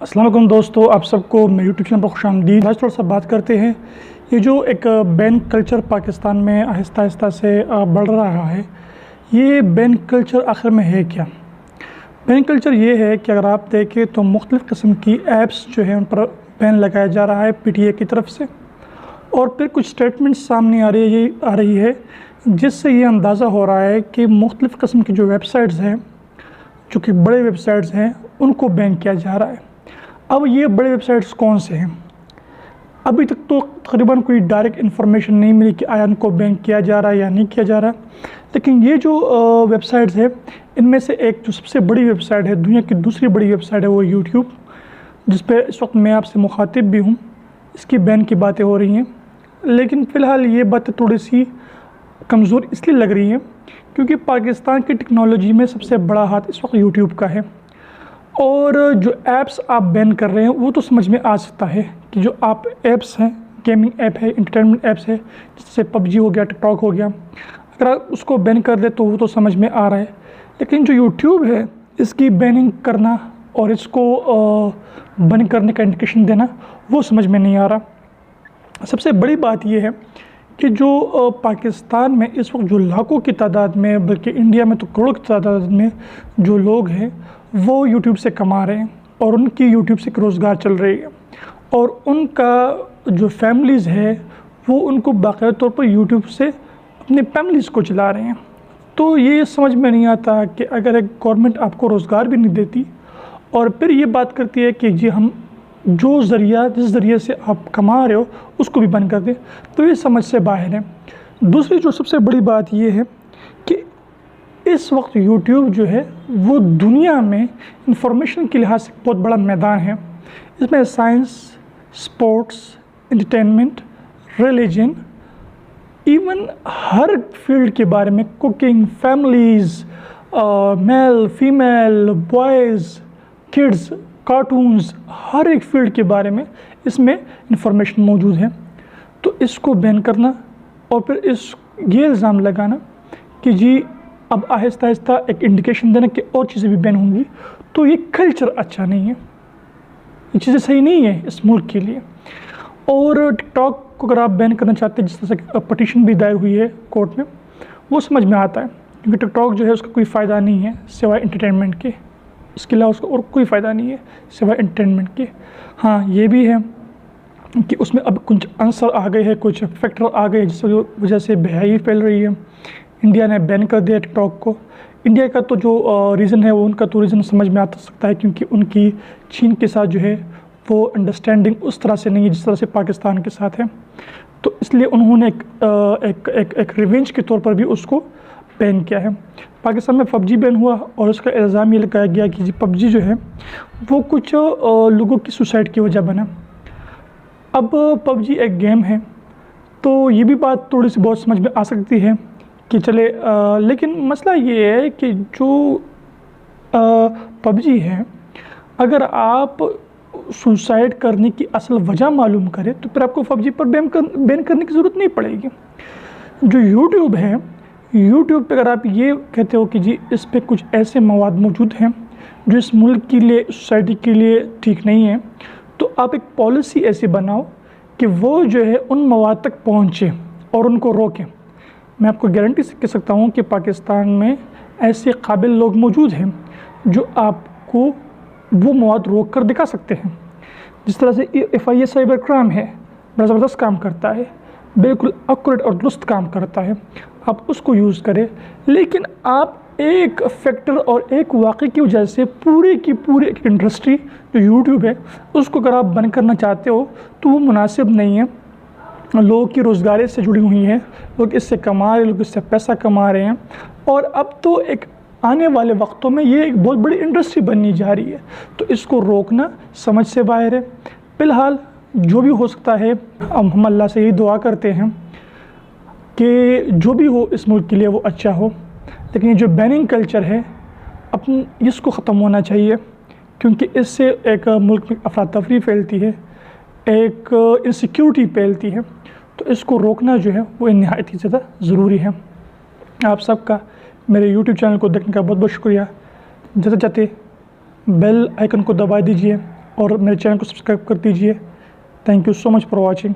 अस्सलाम वालेकुम दोस्तों, आप सबको मेरे यूट्यूब चैनल पर खुशामदीद। आज थोड़ा सा बात करते हैं ये जो एक बैन कल्चर पाकिस्तान में आहिस्ता आहिस्ता से बढ़ रहा है। ये बैन कल्चर आखिर में है क्या? बैन कल्चर ये है कि अगर आप देखें तो मुख्तलिफ़ किस्म की ऐप्स जो है उन पर बैन लगाया जा रहा है PTA की तरफ से, और फिर कुछ स्टेटमेंट्स सामने आ रही है जिससे ये अंदाज़ा हो रहा है कि मुख्तलिफ़ किस्म की जो वेबसाइट्स हैं, जो कि बड़े वेबसाइट्स हैं, उनको बैन किया जा रहा है। अब ये बड़े वेबसाइट्स कौन से हैं? अभी तक तो तकरीबन कोई डायरेक्ट इन्फॉर्मेशन नहीं मिली कि आया उनको बैन किया जा रहा है या नहीं किया जा रहा, लेकिन ये जो वेबसाइट्स है इनमें से एक जो सबसे बड़ी वेबसाइट है, दुनिया की दूसरी बड़ी वेबसाइट है, वो यूट्यूब, जिस पे इस वक्त मैं आपसे मुखातिब भी हूँ। इसकी बैन की बातें हो रही हैं, लेकिन फ़िलहाल ये बातें थोड़ी सी कमज़ोर इसलिए लग रही हैं क्योंकि पाकिस्तान की टेक्नोलॉजी में सबसे बड़ा हाथ इस वक्त यूट्यूब का है। और जो ऐप्स आप बैन कर रहे हैं वो तो समझ में आ सकता है कि जो आप ऐप्स हैं, गेमिंग ऐप है, इंटरटेनमेंट ऐप्स है, जैसे PUBG हो गया, टिकटॉक हो गया, अगर आप उसको बैन कर दे तो वो तो समझ में आ रहा है। लेकिन जो यूट्यूब है, इसकी बैनिंग करना और इसको बंद करने का इंडिकेशन देना, वो समझ में नहीं आ रहा। सबसे बड़ी बात ये है कि जो पाकिस्तान में इस वक्त जो लाखों की तादाद में, बल्कि इंडिया में तो करोड़ों की तादाद में जो लोग हैं वो यूट्यूब से कमा रहे हैं और उनकी यूट्यूब से रोज़गार चल रही है, और उनका जो फैमिलीज़ है वो उनको बाकायदा तौर पर यूट्यूब से अपने फैमिलीज़ को चला रहे हैं। तो ये समझ में नहीं आता कि अगर एक गवर्नमेंट आपको रोज़गार भी नहीं देती और फिर ये बात करती है कि जी हम जो जिस ज़रिए से आप कमा रहे हो उसको भी बंद कर दें, तो ये समझ से बाहर है। दूसरी जो सबसे बड़ी बात ये है कि इस वक्त यूट्यूब जो है वो दुनिया में इंफॉर्मेशन के लिहाज से बहुत बड़ा मैदान है। इसमें science, sports, entertainment, religion, even हर फील्ड के बारे में, cooking, families, male, female, boys, kids, cartoons, हर एक फील्ड के बारे में इसमें इंफॉर्मेशन मौजूद है। तो इसको बैन करना और फिर ये इल्ज़ाम लगाना कि जी अब आहिस्ता आहिस्ता एक इंडिकेशन देना कि और चीज़ें भी बैन होंगी, तो ये कल्चर अच्छा नहीं है, ये चीज़ें सही नहीं है इस मुल्क के लिए। और टिकटॉक को अगर आप बैन करना चाहते हैं, जिस तरह से पटिशन भी दायर हुई है कोर्ट में, वो समझ में आता है क्योंकि टिकटॉक जो है उसका कोई फ़ायदा नहीं है सिवाय एंटरटेनमेंट के। इसके अलावा उसका और कोई फ़ायदा नहीं है सिवाय एंटरटेनमेंट के। हाँ, ये भी है कि उसमें अब कुछ आंसर आ गए हैं, कुछ फैक्टर आ गए जिस वजह से बेहयाई फैल रही है। इंडिया ने बैन कर दिया टिकटॉक को। इंडिया का तो जो रीज़न है वो उनका तो रीज़न समझ में आ सकता है क्योंकि उनकी चीन के साथ जो है वो अंडरस्टैंडिंग उस तरह से नहीं है जिस तरह से पाकिस्तान के साथ है, तो इसलिए उन्होंने एक रिवेंज के तौर पर भी उसको बैन किया है। पाकिस्तान में PUBG बैन हुआ और उसका इल्ज़ाम ये लगाया गया कि जी PUBG जो है वो कुछ लोगों की सुसाइड की वजह बना। अब PUBG एक गेम है, तो ये भी बात थोड़ी सी बहुत समझ में आ सकती है कि चले, लेकिन मसला ये है कि जो PUBG है, अगर आप सुसाइड करने की असल वजह मालूम करें तो फिर आपको PUBG पर बैन करने की ज़रूरत नहीं पड़ेगी। जो यूट्यूब है, यूट्यूब पे अगर आप ये कहते हो कि जी इस पे कुछ ऐसे मवाद मौजूद हैं जो इस मुल्क के लिए, सोसाइटी के लिए ठीक नहीं है, तो आप एक पॉलिसी ऐसी बनाओ कि वो जो है उन मवाद तक पहुँचे और उनको रोकें। मैं आपको गारंटी से कह सकता हूँ कि पाकिस्तान में ऐसे काबिल लोग मौजूद हैं जो आपको वो मवाद रोक कर दिखा सकते हैं। जिस तरह से FIA साइबर क्राइम है, बड़ा ज़बरदस्त काम करता है, बिल्कुल एक्यूरेट और दुरुस्त काम करता है, आप उसको यूज़ करें। लेकिन आप एक फैक्टर और एक वाक़े की वजह से पूरी की पूरी एक इंडस्ट्री जो यूट्यूब है उसको अगर आप बंद करना चाहते हो तो वो मुनासिब नहीं है। लोगों की रोज़गार से जुड़ी हुई हैं, लोग इससे कमा रहे हैं, लोग इससे पैसा कमा रहे हैं, और अब तो एक आने वाले वक्तों में ये एक बहुत बड़ी इंडस्ट्री बननी जा रही है, तो इसको रोकना समझ से बाहर है। फ़िलहाल जो भी हो सकता है, हम अल्लाह से यही दुआ करते हैं कि जो भी हो इस मुल्क के लिए वो अच्छा हो, लेकिन ये जो बैनिंग कल्चर है इसको ख़त्म होना चाहिए क्योंकि इससे एक मुल्क में अफरा तफरी फैलती है, एक इनसिक्योरिटी फैलती है, तो इसको रोकना जो है वो नहायत ही ज़्यादा ज़रूरी है। आप सबका मेरे YouTube चैनल को देखने का बहुत बहुत शुक्रिया। जाते जाते बेल आइकन को दबा दीजिए और मेरे चैनल को सब्सक्राइब कर दीजिए। Thank you so much for watching.